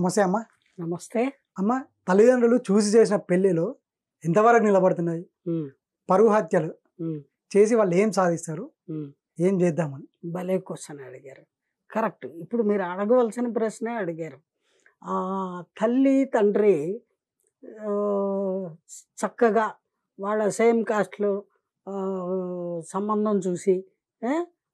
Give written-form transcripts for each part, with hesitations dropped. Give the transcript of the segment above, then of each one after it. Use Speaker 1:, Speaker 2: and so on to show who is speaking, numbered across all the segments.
Speaker 1: నమస్తే అమ్మ.
Speaker 2: నమస్తే.
Speaker 1: అమ్మ, తల్లిదండ్రులు చూసి చేసిన పెళ్ళిలో ఎంతవరకు నిలబడుతున్నాయి? పరువు హత్యలు చేసి వాళ్ళు ఏం సాధిస్తారు? ఏం చేద్దామని?
Speaker 2: భలే క్వశ్చన్ అడిగారు. కరెక్ట్. ఇప్పుడు మీరు అడగవలసిన ప్రశ్నే అడిగారు. తల్లి తండ్రి చక్కగా వాళ్ళ సేమ్ కాస్ట్లో సంబంధం చూసి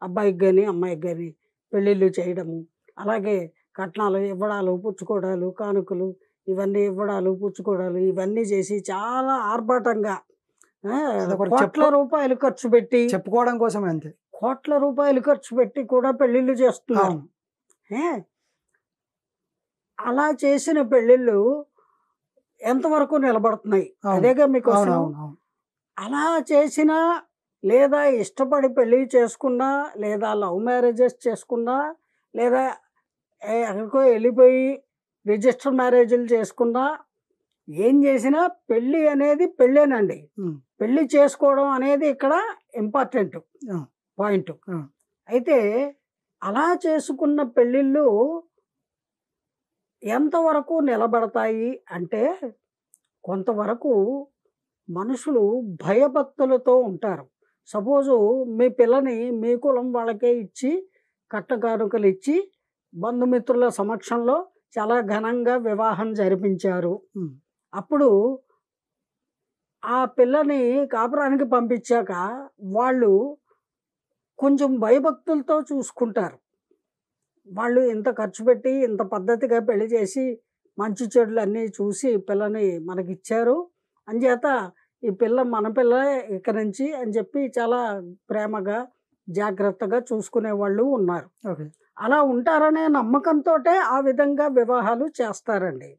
Speaker 2: అబ్బాయికి కానీ అమ్మాయికి కానీ పెళ్ళిళ్ళు చేయడము, అలాగే కట్నాలు ఇవ్వడాలు, పుచ్చుకోవడాలు, కానుకలు ఇవన్నీ ఇవ్వడాలు, పుచ్చుకోవడాలు ఇవన్నీ చేసి చాలా ఆర్భాటంగా కోట్ల రూపాయలు ఖర్చు పెట్టి
Speaker 1: చెప్పుకోవడం కోసమే, అంతే.
Speaker 2: కోట్ల రూపాయలు ఖర్చు పెట్టి కూడా పెళ్ళిళ్ళు చేస్తున్నారు. అలా చేసిన పెళ్ళిళ్ళు ఎంతవరకు నిలబడుతున్నాయి? అదేగా మీకు అలా చేసినా, లేదా ఇష్టపడి పెళ్ళి చేసుకున్నా, లేదా లవ్ మ్యారేజెస్ చేసుకున్నా, లేదా ఎక్కడికో వెళ్ళిపోయి రిజిస్టర్ మ్యారేజ్లు చేసుకున్నా, ఏం చేసినా పెళ్ళి అనేది పెళ్ళేనండి. పెళ్ళి చేసుకోవడం అనేది ఇక్కడ ఇంపార్టెంట్ పాయింట్. అయితే అలా చేసుకున్న పెళ్ళిళ్ళు ఎంతవరకు నిలబడతాయి అంటే, కొంతవరకు మనుషులు భయభక్తులతో ఉంటారు. సపోజు మీ పిల్లని మీ కులం వాళ్ళకే ఇచ్చి కట్టకానుకలు ఇచ్చి బంధుమిత్రుల సమక్షంలో చాలా ఘనంగా వివాహం జరిపించారు. అప్పుడు ఆ పిల్లని కాపురానికి పంపించాక వాళ్ళు కొంచెం భయభక్తులతో చూసుకుంటారు. వాళ్ళు ఇంత ఖర్చు పెట్టి ఇంత పద్ధతిగా పెళ్లి చేసి మంచి చెడులు అన్నీ చూసి పిల్లని మనకిచ్చారు, అంచేత ఈ పిల్ల మన పిల్ల ఇక నుంచి అని చెప్పి చాలా ప్రేమగా జాగ్రత్తగా చూసుకునే వాళ్ళు ఉన్నారు. అలా ఉంటారనే నమ్మకంతో ఆ విధంగా వివాహాలు చేస్తారండి.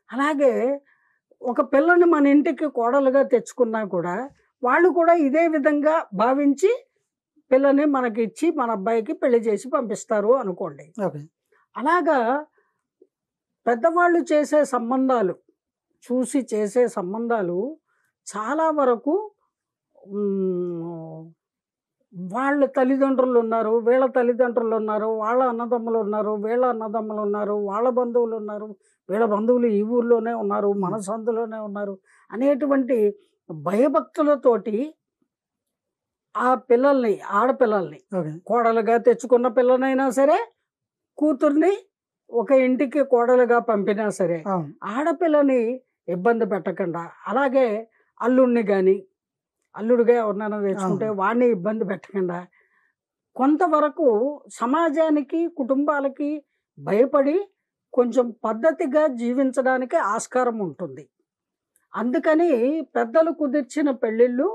Speaker 2: అలాగే ఒక పిల్లని మన ఇంటికి కోడలుగా తెచ్చుకున్నా కూడా వాళ్ళు కూడా ఇదే విధంగా భావించి పిల్లని మనకి ఇచ్చి మన అబ్బాయికి పెళ్లి చేసి పంపిస్తారు అనుకోండి. అలాగా పెద్దవాళ్ళు చేసే సంబంధాలు, చూసి చేసే సంబంధాలు చాలా వరకు వాళ్ళ తల్లిదండ్రులు ఉన్నారు, వీళ్ళ తల్లిదండ్రులు ఉన్నారు, వాళ్ళ అన్నదమ్ములు ఉన్నారు, వీళ్ళ అన్నదమ్ములు ఉన్నారు, వాళ్ళ బంధువులు ఉన్నారు, వీళ్ళ బంధువులు ఈ ఊర్లోనే ఉన్నారు, మన సందులోనే ఉన్నారు అనేటువంటి భయభక్తులతోటి ఆ పిల్లల్ని, ఆడపిల్లల్ని కోడలుగా తెచ్చుకున్న పిల్లనైనా సరే, కూతుర్ని ఒక ఇంటికి కోడలుగా పంపినా సరే ఆడపిల్లని ఇబ్బంది పెట్టకుండా, అలాగే అల్లుడిని కానీ అల్లుడిగా ఎవరినైనా తెచ్చుకుంటే వాడిని ఇబ్బంది పెట్టకుండా, కొంతవరకు సమాజానికి కుటుంబాలకి భయపడి కొంచెం పద్ధతిగా జీవించడానికి ఆస్కారం ఉంటుంది. అందుకని పెద్దలు కుదిర్చిన పెళ్ళిళ్ళు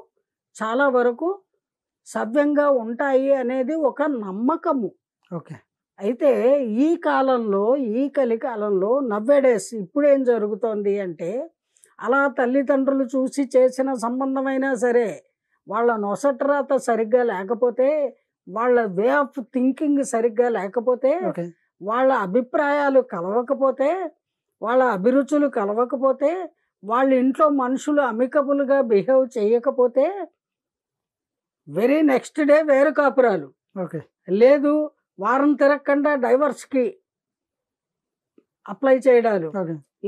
Speaker 2: చాలా వరకు సవ్యంగా ఉంటాయి అనేది ఒక నమ్మకము. అయితే ఈ కాలంలో, ఈ కలికాలంలో నవ్వేడేస్ ఇప్పుడేం జరుగుతోంది అంటే, అలా తల్లిదండ్రులు చూసి చేసిన సంబంధమైనా సరే వాళ్ళ నొసటరాత సరిగ్గా లేకపోతే, వాళ్ళ వే ఆఫ్ థింకింగ్ సరిగ్గా లేకపోతే, వాళ్ళ అభిప్రాయాలు కలవకపోతే, వాళ్ళ అభిరుచులు కలవకపోతే, వాళ్ళ ఇంట్లో మనుషులు అమికబుల్గా బిహేవ్ చేయకపోతే వెరీ నెక్స్ట్ డే వేరు కాపురాలు. లేదు వారం తిరగకుండా డైవర్స్కి అప్లై చేయడాలు,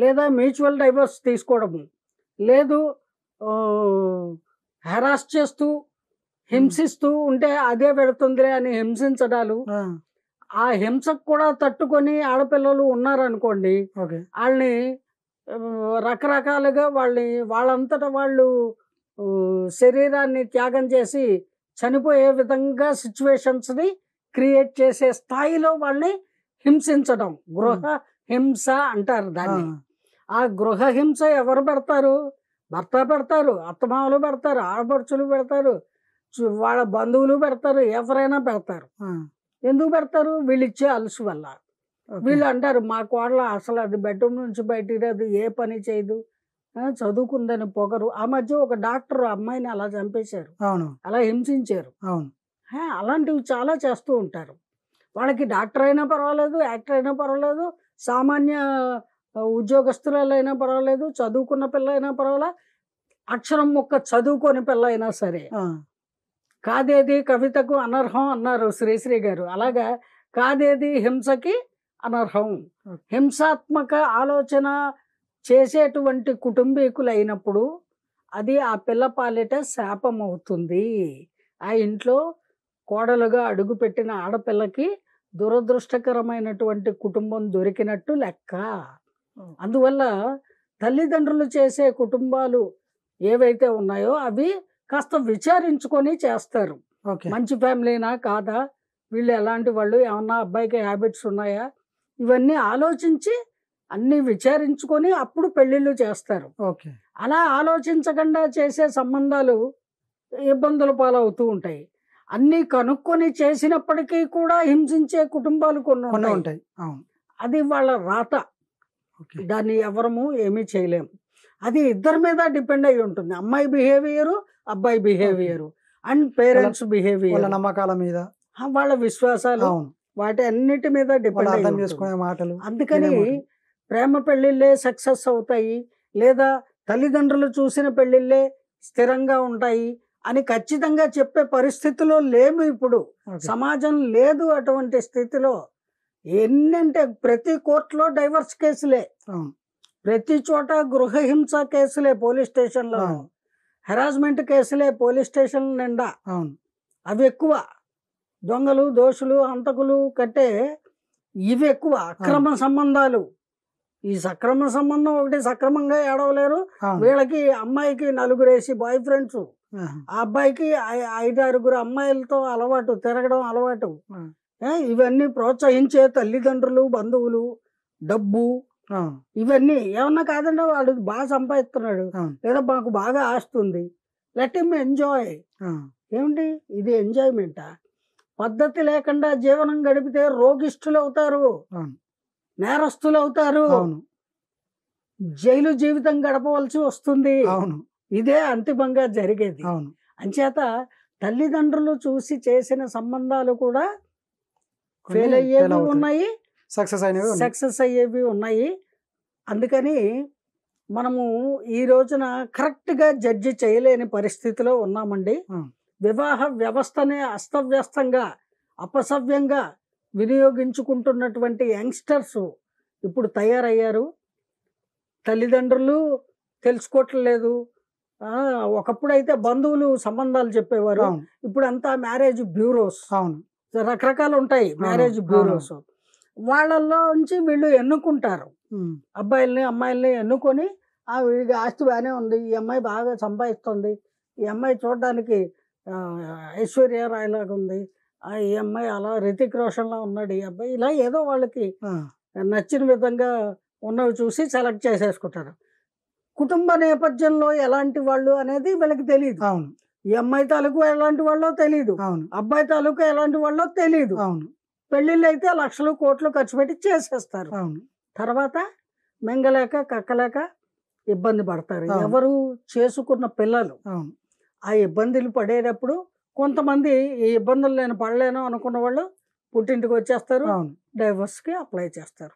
Speaker 2: లేదా మ్యూచువల్ డైవర్స్ తీసుకోవడము, లేదు హెరాస్ చేస్తూ హింసిస్తూ ఉంటే అదే పెడుతుందిరే అని హింసించడాలు. ఆ హింసకు కూడా తట్టుకొని ఆడపిల్లలు ఉన్నారనుకోండి, వాళ్ళని రకరకాలుగా వాళ్ళంతటా వాళ్ళు శరీరాన్ని త్యాగం చేసి చనిపోయే విధంగా సిచ్యువేషన్స్ని క్రియేట్ చేసే స్థాయిలో వాళ్ళని హింసించడం గృహ హింస అంటారు దాన్ని. ఆ గృహ హింస ఎవరు పెడతారు? భర్త పెడతారు, అత్తమామలు పెడతారు, ఆడపడుచులు పెడతారు, వాళ్ళ బంధువులు పెడతారు, ఎవరైనా పెడతారు. ఎందుకు పెడతారు? వీళ్ళు ఇచ్చే అలసు వల్ల. వీళ్ళు అంటారు మా కోడల అసలు అది బెడ్రూమ్ నుంచి బయటికి రాదు, ఏ పని చేయదు, చదువుకుందని పొగరు. ఆ మధ్య ఒక డాక్టర్ అమ్మాయిని అలా చంపేశారు, అలా హింసించారు. అలాంటివి చాలా చేస్తూ ఉంటారు. వాళ్ళకి డాక్టర్ అయినా పర్వాలేదు, యాక్టర్ అయినా పర్వాలేదు, సామాన్య ఉద్యోగస్తులైనా పర్వాలేదు, చదువుకున్న పిల్ల అయినా పర్వాలేదు, అక్షరం ముక్క చదువుకొని పిల్ల అయినా సరే. కాదేది కవితకు అనర్హం అన్నారు శ్రీశ్రీ గారు. అలాగా కాదేది హింసకి అనర్హం. హింసాత్మక ఆలోచన చేసేటువంటి కుటుంబీకులు అయినప్పుడు అది ఆ పిల్ల పాలిట శాపం అవుతుంది. ఆ ఇంట్లో కోడలుగా అడుగుపెట్టిన ఆడపిల్లకి దురదృష్టకరమైనటువంటి కుటుంబం దొరికినట్టు లెక్క. అందువల్ల తల్లిదండ్రులు చేసే కుటుంబాలు ఏవైతే ఉన్నాయో అవి కాస్త విచారించుకొని చేస్తారు. మంచి ఫ్యామిలీనా కాదా, వీళ్ళు ఎలాంటి వాళ్ళు, ఏమన్నా అబ్బాయికి హ్యాబిట్స్ ఉన్నాయా, ఇవన్నీ ఆలోచించి అన్నీ విచారించుకొని అప్పుడు పెళ్ళిళ్ళు చేస్తారు. అలా ఆలోచించకుండా చేసే సంబంధాలు ఇబ్బందుల పాలవుతూ ఉంటాయి. అన్నీ కనుక్కొని చేసినప్పటికీ కూడా హింసించే కుటుంబాలు కొన్ని ఉంటాయి. అది వాళ్ళ రాత, దాన్ని ఎవరము ఏమీ చేయలేము. అది ఇద్దరి మీద డిపెండ్ అయి ఉంటుంది. అమ్మాయి బిహేవియరు, అబ్బాయి బిహేవియరు, అండ్ పేరెంట్స్ బిహేవియర్,
Speaker 1: నమ్మకాల మీద,
Speaker 2: వాళ్ళ విశ్వాసాలు, వాటి అన్నిటి మీద డిపెండ్ అయి
Speaker 1: మాటలు.
Speaker 2: అందుకని ప్రేమ పెళ్ళిళ్ళే సక్సెస్ అవుతాయి, లేదా తల్లిదండ్రులు చూసిన పెళ్ళిళ్ళే స్థిరంగా ఉంటాయి అని ఖచ్చితంగా చెప్పే పరిస్థితిలో లేము ఇప్పుడు. సమాజం లేదు అటువంటి స్థితిలో. ఎన్నంటే ప్రతి కోర్టులో డైవర్స్ కేసులే, ప్రతి చోట గృహహింస కేసులే పోలీస్ స్టేషన్లో, హెరాస్మెంట్ కేసులే పోలీస్ స్టేషన్ నిండా. అవి ఎక్కువ. దొంగలు, దోషులు, హంతకులు కట్టే ఇవి ఎక్కువ. అక్రమ సంబంధాలు, ఈ సక్రమ సంబంధం ఒకటి సక్రమంగా ఏడవలేరు. వీళ్ళకి అమ్మాయికి 4 బాయ్ ఫ్రెండ్స్, ఆ అబ్బాయికి 5-6 అమ్మాయిలతో అలవాటు, తిరగడం అలవాటు. ఇవన్నీ ప్రోత్సహించే తల్లిదండ్రులు, బంధువులు, డబ్బు, ఇవన్నీ ఏమన్నా కాదండి, వాడు బాగా సంపాదిస్తున్నాడు, లేదా మాకు బాగా ఆస్తుంది, లెట్ హిమ్ ఎంజాయ్. ఏమిటి ఇది ఎంజాయ్మెంటా? పద్ధతి లేకుండా జీవనం గడిపితే రోగిష్ఠులు అవుతారు, నేరస్తులు అవుతారు, జైలు జీవితం గడపవలసి వస్తుంది. ఇదే అంతిమంగా జరిగేది. అంచేత తల్లిదండ్రులు చూసి చేసిన సంబంధాలు కూడా ఫెయిల్ అయ్యేవి ఉన్నాయి, సక్సెస్ అయ్యేవి ఉన్నాయి. అందుకని మనము ఈ రోజున కరెక్ట్గా జడ్జి చేయలేని పరిస్థితిలో ఉన్నామండి. వివాహ వ్యవస్థనే అస్తవ్యస్తంగా, అపసవ్యంగా వినియోగించుకుంటున్నటువంటి యంగ్స్టర్స్ ఇప్పుడు తయారయ్యారు. తల్లిదండ్రులు తెలుసుకోవట్లేదు. ఒకప్పుడైతే బంధువులు సంబంధాలు చెప్పేవారు, ఇప్పుడు అంతా మ్యారేజ్ బ్యూరోస్, రకరకాలు ఉంటాయి మ్యారేజ్ బ్యూరోస్. వాళ్ళలోంచి వీళ్ళు ఎన్నుకుంటారు అబ్బాయిల్ని, అమ్మాయిల్ని ఎన్నుకొని, వీడికి ఆస్తి బాగానే ఉంది, ఈ అమ్మాయి బాగా సంపాదిస్తుంది, ఈ అమ్మాయి చూడడానికి ఐశ్వర్య రాయ్ లాగా ఉంది, ఈ అమ్మాయి అలా రితిక్ రోషన్లా ఉన్నాడు, ఈ అబ్బాయి ఇలా ఏదో వాళ్ళకి నచ్చిన విధంగా ఉన్నవి చూసి సెలెక్ట్ చేసేసుకుంటారు. కుటుంబ నేపథ్యంలో ఎలాంటి వాళ్ళు అనేది వీళ్ళకి తెలియదు. ఈ అమ్మాయి తాలూకు ఎలాంటి వాళ్ళో తెలియదు, అబ్బాయి తాలూకు ఎలాంటి వాళ్ళో తెలియదు. పెళ్ళిళ్ళు అయితే లక్షలు కోట్లు ఖర్చు పెట్టి చేసేస్తారు. తర్వాత మెంగలేక కక్కలేక ఇబ్బంది పడతారు ఎవరు చేసుకున్న పిల్లలు. ఆ ఇబ్బందులు పడేటప్పుడు కొంతమంది ఈ ఇబ్బందులు నేను పడలేను అనుకున్న వాళ్ళు పుట్టింటికి వచ్చేస్తారు, డైవర్స్కి అప్లై చేస్తారు.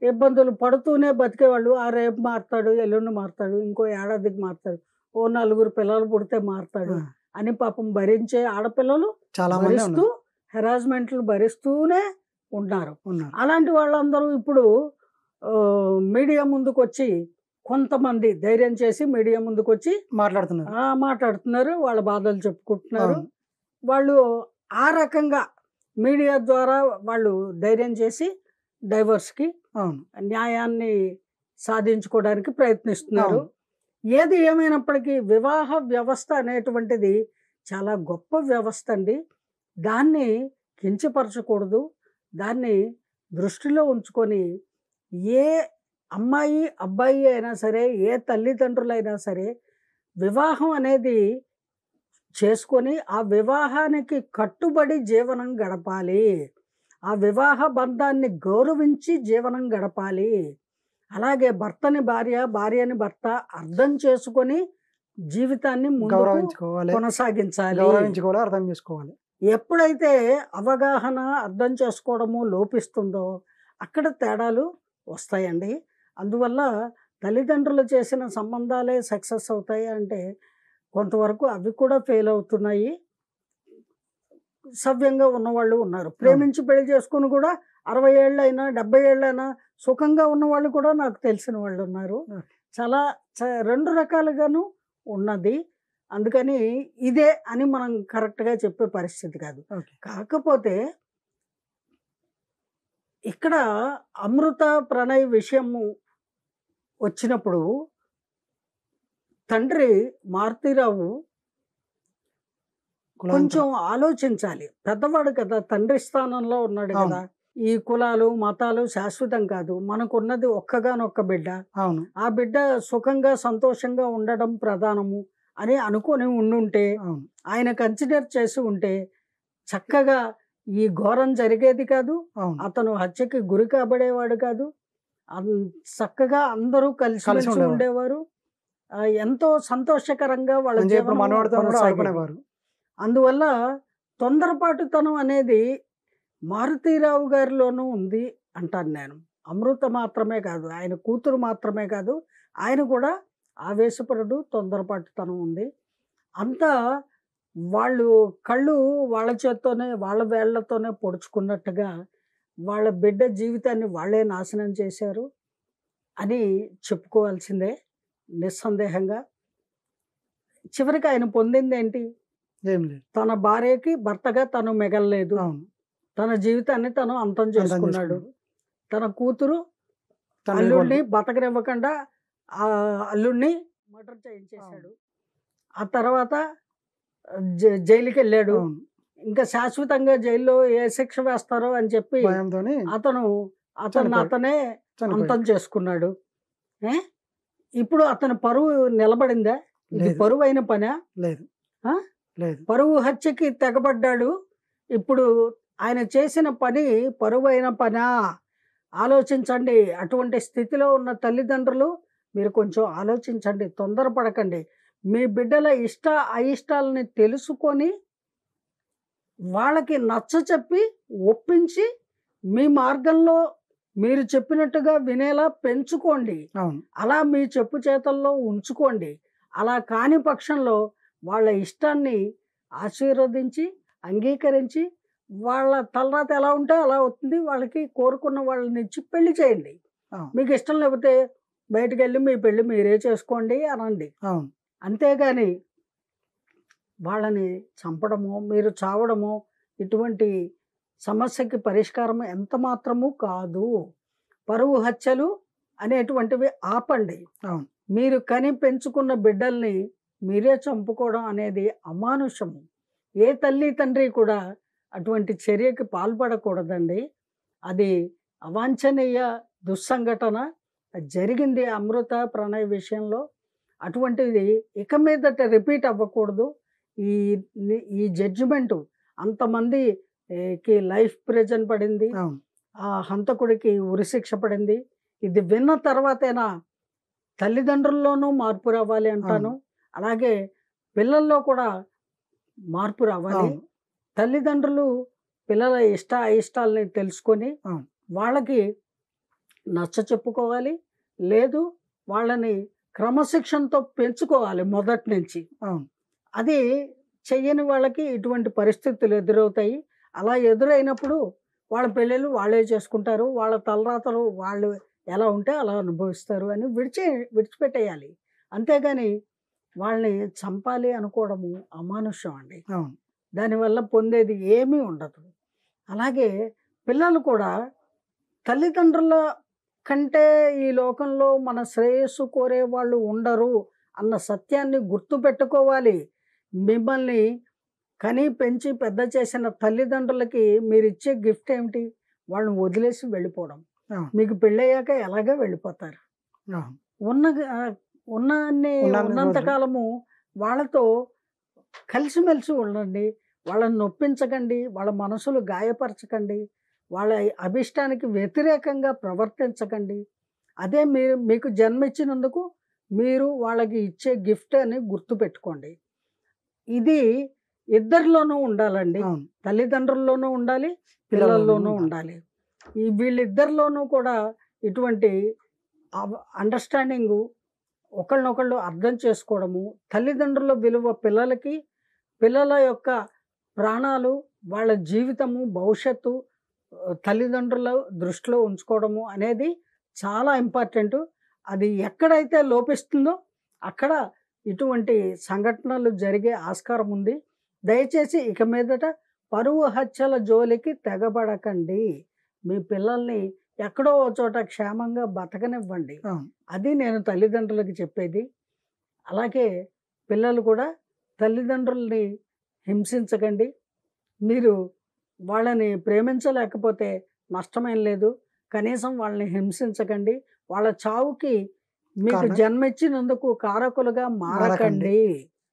Speaker 2: ఇబ్బందులు పడుతూనే బతికేవాళ్ళు రేపు మారుతాడు, ఎల్లుండి మారుతాడు, ఇంకో ఏడాదికి మారుతాడు, ఓ 4 పిల్లలు పుడితే మారుతాడు అని పాపం భరించే ఆడపిల్లలు భరిస్తూ హెరాస్మెంట్లు భరిస్తూనే ఉన్నారు. అలాంటి వాళ్ళందరూ ఇప్పుడు మీడియా ముందుకు వచ్చి, కొంతమంది ధైర్యం చేసి మీడియా ముందుకు వచ్చి మాట్లాడుతున్నారు, వాళ్ళ బాధలు చెప్పుకుంటున్నారు. వాళ్ళు ఆ రకంగా మీడియా ద్వారా వాళ్ళు ధైర్యం చేసి డైవర్స్కి న్యాయాన్ని సాధించుకోవడానికి ప్రయత్నిస్తున్నారు. ఏది ఏమైనప్పటికీ వివాహ వ్యవస్థ అనేటువంటిది చాలా గొప్ప వ్యవస్థ అండి. దాన్ని కించపరచకూడదు. దాన్ని దృష్టిలో ఉంచుకొని ఏ అమ్మాయి అబ్బాయి అయినా సరే, ఏ తల్లిదండ్రులైనా సరే వివాహం అనేది చేసుకొని ఆ వివాహానికి కట్టుబడి జీవనం గడపాలి. ఆ వివాహ బంధాన్ని గౌరవించి జీవనం గడపాలి. అలాగే భర్తని భార్య, భార్యని భర్త అర్థం చేసుకొని జీవితాన్ని కొనసాగించాలి,
Speaker 1: అర్థం చేసుకోవాలి.
Speaker 2: ఎప్పుడైతే అవగాహన, అర్థం చేసుకోవడము లోపిస్తుందో అక్కడ తేడాలు వస్తాయండి. అందువల్ల తల్లిదండ్రులు చేసిన సంబంధాలే సక్సెస్ అవుతాయి అంటే కొంతవరకు అవి కూడా ఫెయిల్ అవుతున్నాయి. సవ్యంగా ఉన్నవాళ్ళు ఉన్నారు, ప్రేమించి పెళ్లి చేసుకుని కూడా 60 ఏళ్ళైనా 70 ఏళ్ళైనా సుఖంగా ఉన్న వాళ్ళు కూడా నాకు తెలిసిన వాళ్ళు ఉన్నారు. చాలా రెండు రకాలుగాను ఉన్నది. అందుకని ఇదే అని మనం కరెక్ట్గా చెప్పే పరిస్థితి కాదు. కాకపోతే ఇక్కడ అమృత ప్రణయ్ విషయము వచ్చినప్పుడు తండ్రి మారుతీరావు కొంచెం ఆలోచించాలి. పెద్దవాడు కదా, తండ్రి స్థానంలో ఉన్నాడు కదా. ఈ కులాలు మతాలు శాశ్వతం కాదు. మనకున్నది ఒక్కగానొక్క బిడ్డ. ఆ బిడ్డ సుఖంగా సంతోషంగా ఉండడం ప్రధానము అని అనుకొని ఉండుంటే, ఆయన కన్సిడర్ చేసి ఉంటే చక్కగా ఈ ఘోరం జరిగేది కాదు. అతను హత్యకి గురి కాబడేవాడు కాదు. చక్కగా అందరూ కలిసి ఉండేవారు. ఎంతో సంతోషకరంగా వాళ్ళ జీవనం కొనసాగేది. అందువల్ల తొందరపాటుతనం అనేది మారుతీరావు గారిలోనూ ఉంది అంటాను నేను. అమృత మాత్రమే కాదు, ఆయన కూతురు మాత్రమే కాదు, ఆయన కూడా ఆవేశపరుడు, తొందరపాటుతనం ఉంది. అంతా వాళ్ళు కళ్ళు వాళ్ళ చేత్తోనే వాళ్ళ వేళ్లతోనే పొడుచుకున్నట్టుగా వాళ్ళ బిడ్డ జీవితాన్ని వాళ్ళే నాశనం చేశారు అని చెప్పుకోవాల్సిందే నిస్సందేహంగా. చివరికి ఆయన పొందింది ఏంటి? తన భార్యకి భర్తగా తను మిగలలేదు. తన జీవితాన్ని తను అంతం చేసుకున్నాడు. తన కూతురు అల్లుడిని బతకనివ్వకుండా ఆ అల్లుడిని మర్డర్ చేయించేశాడు. ఆ తర్వాత జైలుకి వెళ్ళాడు. ఇంకా శాశ్వతంగా జైల్లో ఏ శిక్ష వేస్తారో అని చెప్పి అతనే అంతం చేసుకున్నాడు. ఇప్పుడు అతని పరువు నిలబడిందా? ఇది పరువు అయిన పనా? లేదు. పరువు హత్యకి తెగబడ్డాడు. ఇప్పుడు ఆయన చేసిన పని పరువైన పనా? ఆలోచించండి. అటువంటి స్థితిలో ఉన్న తల్లిదండ్రులు మీరు కొంచెం ఆలోచించండి. తొందరపడకండి. మీ బిడ్డల ఇష్ట అయిష్టాలని తెలుసుకొని వాళ్ళకి నచ్చచెప్పి ఒప్పించి మీ మార్గంలో మీరు చెప్పినట్టుగా వినేలా పెంచుకోండి. అలా మీ చెప్పు చేతల్లో ఉంచుకోండి. అలా కాని పక్షంలో వాళ్ళ ఇష్టాన్ని ఆశీర్వదించి అంగీకరించి వాళ్ళ తలరాత ఎలా ఉంటే అలా అవుతుంది. వాళ్ళకి కోరుకున్న వాళ్ళని ఇచ్చి పెళ్లి చేయండి. మీకు ఇష్టం లేకపోతే బయటకు వెళ్ళి మీ పెళ్లి మీరే చేసుకోండి అనండి. అంతేగాని వాళ్ళని చంపడమో మీరు చావడమో ఇటువంటి సమస్యకి పరిష్కారం ఎంత మాత్రము కాదు. పరువు హత్యలు అనేటువంటివి ఆపండి. మీరు కని పెంచుకున్న బిడ్డల్ని మీరే చంపుకోవడం అనేది అమానుషము. ఏ తల్లి తండ్రి కూడా అటువంటి చర్యకి పాల్పడకూడదండి. అది అవాంఛనీయ దుస్సంఘటన జరిగింది అమృత ప్రణయ్ విషయంలో. అటువంటిది ఇక మీదట రిపీట్ అవ్వకూడదు. ఈ జడ్జిమెంటు అంతమందికి లైఫ్ ప్రిజన్ పడింది. ఆ హంతకుడికి ఉరిశిక్ష పడింది. ఇది విన్న తర్వాతైనా తల్లిదండ్రుల్లోనూ మార్పు రావాలి అంటాను. అలాగే పిల్లల్లో కూడా మార్పు రావాలి. తల్లిదండ్రులు పిల్లల ఇష్ట అయిష్టాలని తెలుసుకొని వాళ్ళకి నచ్చ చెప్పుకోవాలి. లేదు వాళ్ళని క్రమశిక్షణతో పెంచుకోవాలి మొదటి నుంచి. అది చెయ్యని వాళ్ళకి ఇటువంటి పరిస్థితులు ఎదురవుతాయి. అలా ఎదురైనప్పుడు వాళ్ళ పెళ్ళిళ్ళు వాళ్ళే చేసుకుంటారు. వాళ్ళ తలరాతలు వాళ్ళు ఎలా ఉంటే అలా అనుభవిస్తారు అని విడిచిపెట్టేయాలి. అంతేగాని వాళ్ళని చంపాలి అనుకోవడము అమానుష్యం అండి. దానివల్ల పొందేది ఏమీ ఉండదు. అలాగే పిల్లలు కూడా తల్లిదండ్రుల కంటే ఈ లోకంలో మన శ్రేయస్సు కోరే వాళ్ళు ఉండరు అన్న సత్యాన్ని గుర్తుపెట్టుకోవాలి. మిమ్మల్ని కని పెంచి పెద్ద చేసిన తల్లిదండ్రులకి మీరు ఇచ్చే గిఫ్ట్ ఏమిటి? వాళ్ళని వదిలేసి వెళ్ళిపోవడం. మీకు పెళ్ళయ్యాక ఎలాగా వెళ్ళిపోతారు. ఉన్నంతకాలము వాళ్ళతో కలిసిమెలిసి ఉండండి. వాళ్ళని నొప్పించకండి, వాళ్ళ మనసులు గాయపరచకండి, వాళ్ళ అభిష్టానికి వ్యతిరేకంగా ప్రవర్తించకండి. అదే మీకు జన్మించినందుకు మీరు వాళ్ళకి ఇచ్చే గిఫ్ట్ అని గుర్తుపెట్టుకోండి. ఇది ఇద్దరిలోనూ ఉండాలండి. తల్లిదండ్రుల్లోనూ ఉండాలి, పిల్లల్లోనూ ఉండాలి. వీళ్ళిద్దరిలోనూ కూడా ఇటువంటి అండర్స్టాండింగు, ఒకళ్ళనొకళ్ళు అర్థం చేసుకోవడము, తల్లిదండ్రుల విలువ పిల్లలకి, పిల్లల యొక్క ప్రాణాలు, వాళ్ళ జీవితము, భవిష్యత్తు తల్లిదండ్రుల దృష్టిలో ఉంచుకోవడము అనేది చాలా ఇంపార్టెంట్. అది ఎక్కడైతే లోపిస్తుందో అక్కడ ఇటువంటి సంఘటనలు జరిగే ఆస్కారం ఉంది. దయచేసి ఇక మీదట పరువు హత్యల జోలికి తెగబడకండి. మీ పిల్లల్ని ఎక్కడో ఓ చోట క్షేమంగా బతకనివ్వండి.
Speaker 1: అవును.
Speaker 2: అది నేను తల్లిదండ్రులకి చెప్పేది. అలాగే పిల్లలు కూడా తల్లిదండ్రుల్ని హింసించకండి. మీరు వాళ్ళని ప్రేమించలేకపోతే నష్టమేం లేదు. కనీసం వాళ్ళని హింసించకండి. వాళ్ళ చావుకి మీకు
Speaker 1: కారణం?
Speaker 2: జన్మిచ్చినందుకు కారకులుగా మారకండి.